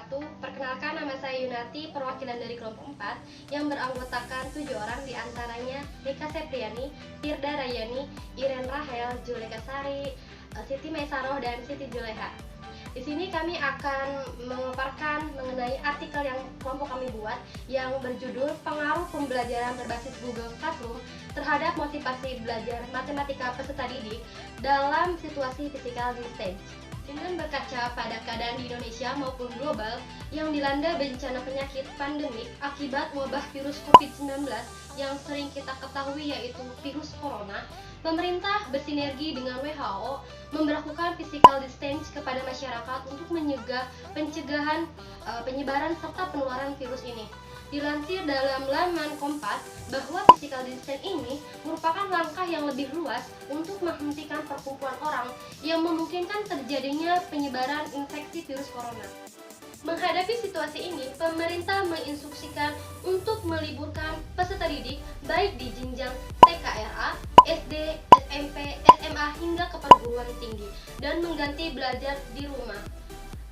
wabarakatuh. Perkenalkan, nama saya Yunati, perwakilan dari kelompok 4 yang beranggotakan 7 orang, diantaranya Rika Sepriani, Firda Rayani, Iren Rahel, Juleka Sari, Siti Maisaroh, dan Siti Juleha. Di sini kami akan memaparkan mengenai artikel yang kelompok kami buat yang berjudul Pengaruh Pembelajaran Berbasis Google Classroom terhadap Motivasi Belajar Matematika Peserta Didik dalam Situasi Physical Distance. Dengan berkaca pada keadaan di Indonesia maupun global yang dilanda bencana penyakit pandemik akibat wabah virus COVID-19 yang sering kita ketahui yaitu virus corona, pemerintah bersinergi dengan WHO memberlakukan physical distance kepada masyarakat untuk mencegah penyebaran serta penularan virus ini. Dilansir dalam laman Kompas bahwa physical distance ini merupakan langkah yang lebih luas untuk menghentikan perkumpulan orang yang memungkinkan terjadinya penyebaran infeksi virus corona. Menghadapi situasi ini, pemerintah menginstruksikan untuk meliburkan peserta didik baik di jenjang TK-RA, SD, SMP, SMA hingga ke perguruan tinggi dan mengganti belajar di rumah.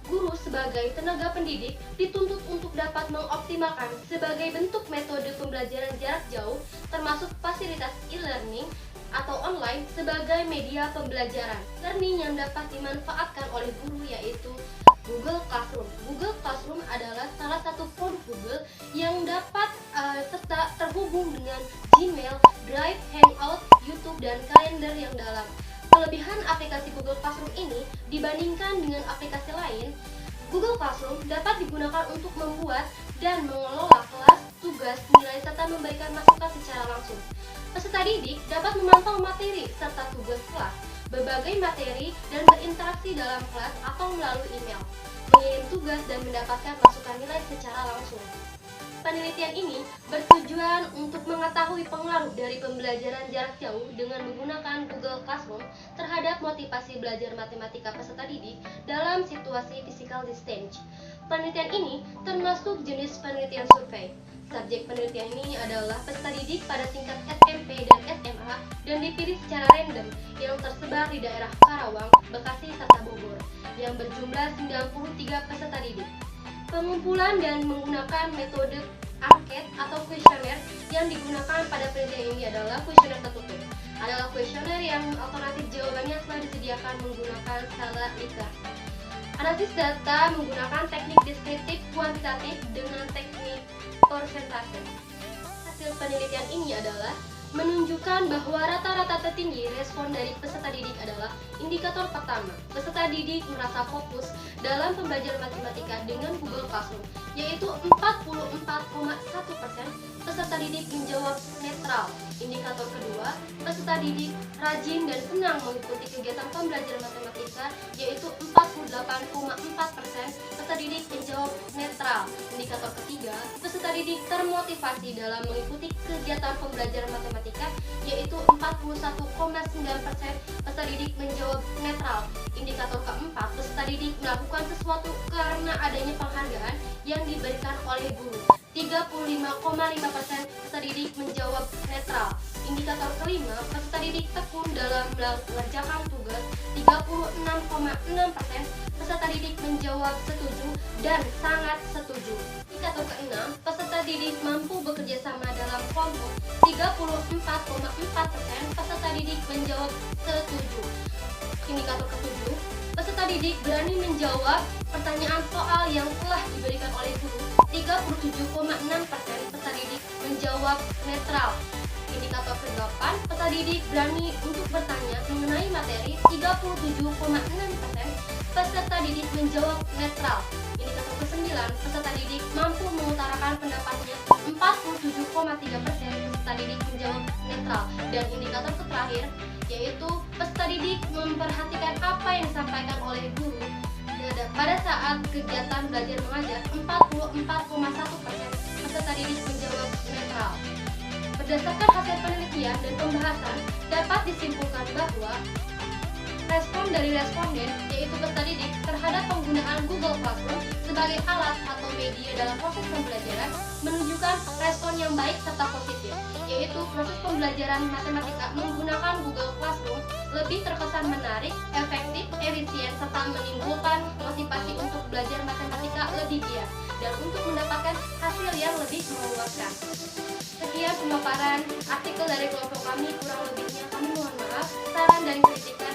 Guru sebagai tenaga pendidik dituntut untuk dapat mengoptimalkan sebagai bentuk metode pembelajaran jarak jauh termasuk fasilitas e-learning atau online sebagai media pembelajaran. Learning yang dapat dimanfaatkan oleh guru yaitu Google Classroom. Google Classroom adalah salah satu produk Google yang dapat serta terhubung dengan Gmail, Drive, Hangout, YouTube, dan kalender yang dalam. Kelebihan aplikasi Google Classroom ini dibandingkan dengan aplikasi lain, Google Classroom dapat digunakan untuk membuat dan mengelola kelas, tugas, nilai, serta memberikan masukan secara langsung. Peserta didik dapat memantau materi serta tugas kelas, berbagai materi, dan berinteraksi dalam kelas atau melalui email, mengirim tugas, dan mendapatkan masukan nilai secara langsung. Penelitian ini bertujuan untuk mengetahui pengaruh dari pembelajaran jarak jauh dengan menggunakan Google Classroom terhadap motivasi belajar matematika peserta didik dalam situasi physical distance. Penelitian ini termasuk jenis penelitian survei. Subjek penelitian ini adalah peserta didik pada tingkat SMP dan SMA dan dipilih secara random yang tersebar di daerah Karawang, Bekasi, serta Bogor yang berjumlah 93 peserta didik. Pengumpulan dan menggunakan metode angket atau kuesioner yang digunakan pada penelitian ini adalah kuesioner tertutup. Adalah kuesioner yang alternatif jawabannya telah disediakan menggunakan skala Likert. Analisis data menggunakan teknik deskriptif kuantitatif dengan teknik persentase. Hasil penelitian ini adalah menunjukkan bahwa rata-rata tertinggi respon dari peserta didik adalah indikator pertama. Peserta didik merasa fokus dalam pembelajaran matematika dengan Google Classroom, yaitu 44,1%. Peserta didik menjawab netral. Indikator kedua, peserta didik rajin dan senang mengikuti kegiatan pembelajaran matematika, yaitu 48,4%. Peserta didik menjawab netral. Indikator ketiga, peserta didik termotivasi dalam mengikuti kegiatan pembelajaran matematika, yaitu 41,9%. Peserta didik menjawab netral. Indikator keempat, peserta didik melakukan sesuatu karena adanya penghargaan yang diberikan oleh guru. 35,5% peserta didik menjawab netral. Indikator kelima, peserta didik tekun dalam mengerjakan tugas. 36,6% peserta didik menjawab setuju dan sangat setuju. Indikator keenam, peserta didik mampu bekerja sama dalam kelompok. 34,4% peserta didik menjawab setuju. Indikator ketujuh, peserta didik berani menjawab pertanyaan soal yang telah diberikan oleh guru. 37,6% peserta didik menjawab netral. Indikator ke-8, peserta didik berani untuk bertanya mengenai materi. 37,6% peserta didik menjawab netral. Indikator ke-9, peserta didik mampu mengutarakan pendapatnya. 47,3% peserta didik menjawab netral. Dan indikator terakhir yaitu peserta didik memperhatikan apa yang disampaikan oleh guru. Pada saat kegiatan belajar mengajar, 44,1% peserta didik menjawab netral. Berdasarkan hasil penelitian dan pembahasan, dapat disimpulkan bahwa respon dari responden, yaitu peserta didik, terhadap penggunaan Google Classroom sebagai alat atau media dalam proses pembelajaran menunjukkan respon yang baik serta positif, yaitu proses pembelajaran matematika menggunakan Google Classroom lebih terkesan menarik, efektif, efisien, serta menimbulkan motivasi untuk belajar matematika lebih dan untuk mendapatkan hasil yang lebih memuaskan. Sekian pemaparan artikel dari kelompok kami, kurang lebihnya kami mohon maaf. Saran dan kritikan